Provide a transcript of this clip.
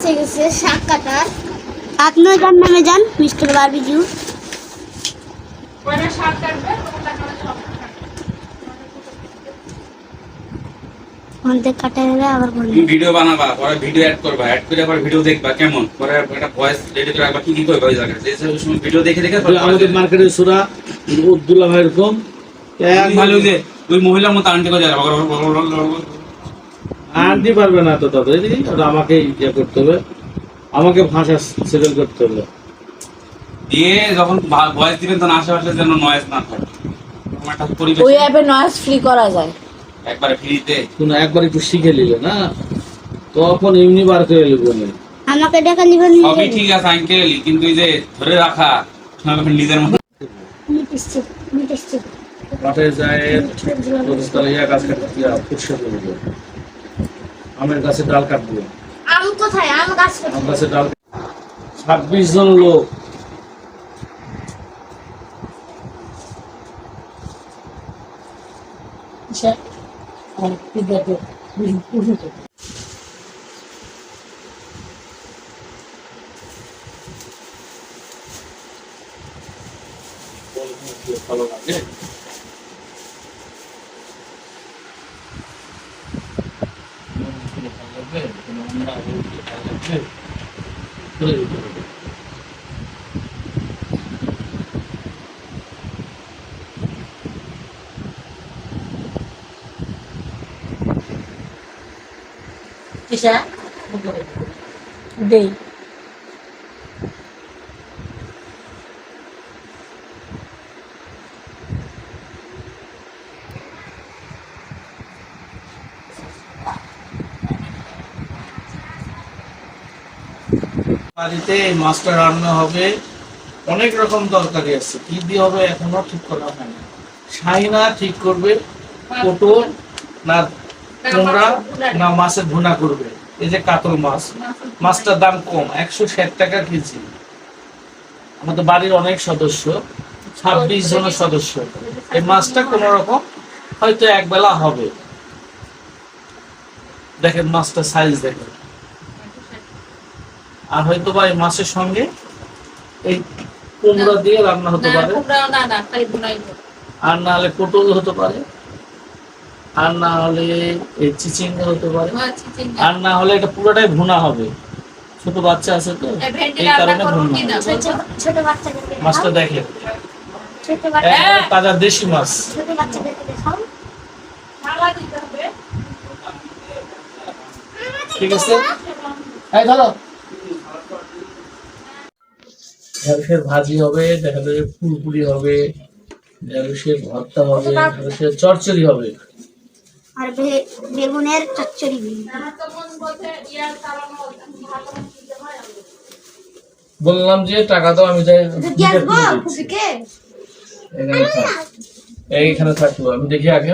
এসে গেছে শাক কাটার। আপনিও যান, নামে যান মিস্টার বারবিকিউ। শাক কাটবে অর্ধেক কাটা হলে আবার বলবেন। তুমি ভিডিও বানাবা, পরে ভিডিও অ্যাড করবা, অ্যাড করে আবার ভিডিও দেখবা কেমন, পরে একটা ভয়েস রেডি করে রাখবা কি কি করবা ওই জায়গায়। যে সময় ভিডিও দেখে দেখে আমাদের মার্কেটে সুরা উদ্দুল্লাহ ভাই এরকম এক ভালো যে ওই মহিলার মতো আন্টি করে যাবে, আনতে পারবে না তো তাদের, ওটা আমাকে ইয়ে করতে হবে, আমাকে ভাষা সেটেল করতে হবে। দিয়ে যখন ভয়েস দিবেন তখন আশেপাশে যেন নয়েজ না থাকে, একটা পরিবেশ ওই অ্যাপে নয়েজ ফ্রি করা যায় একবারে ফ্রিতে। তুমি একবার একটু শিখে নিলে না, তখন এমনি বার করে নেবো না। আমাকে দেখা নিবেন। সবই ঠিক আছে আঙ্কেল, কিন্তু এই যে ধরে রাখা নিজের মতো। মাঠে যায় তাহলে ইয়া গাছ কাটতে ফুসে করবো, আমের গাছে ডাল কাটবো, আম কোথায়? আম গাছ আম গাছে ডাল। 26 জন লোক ভালো লাগে। দেই বাড়িতে এই মাছটা রান্না হবে, অনেক রকম তরকারি আছে, কি দিয়ে হবে এখনো ঠিক করা হয় না। শাহিনা ঠিক করবে পটল না কুমড়া না মাছের ভুনা করবে। এই যে কাতল মাছ, মাছটার দাম কম, 160 টাকা কেজি। আমাদের বাড়ির অনেক সদস্য, 26 জনের সদস্য, এই মাছটা কোন রকম হয়তো এক বেলা হবে। দেখেন মাছটা সাইজ দেখেন, আর হয়তো বা এই মাছের সঙ্গে এই কুমড়া দিয়ে রান্না হতে পারে, আর না হলে পটল হতে পারে, আর না হলে এই চিচিঙ্গা হতে পারে, আর না হলে এটা পুরোটাই ভুনা হবে। ছোট বাচ্চা আছে তো এই কারণে ভুনা। ছোট বাচ্চাদেরকে মাছটা দেখেন ছোট বাচ্চা একদম তাজা দেশি মাছ। ছোট বাচ্চাদেরকে দেখাও। ঠিক আছে, এই ধরো ঢেঁড়সের ভাজি হবে, দেখা যাবে ফুলপুরি হবে, ঢেঁড়সের ভর্তা হবে, ঢেঁড়সের চচ্চড়ি হবে। আর বেগুনের চচ্চড়ি। বললাম যে টাকা তো আমি যাই ফুপিকে এইখানে থাকলো, আমি দেখি আগে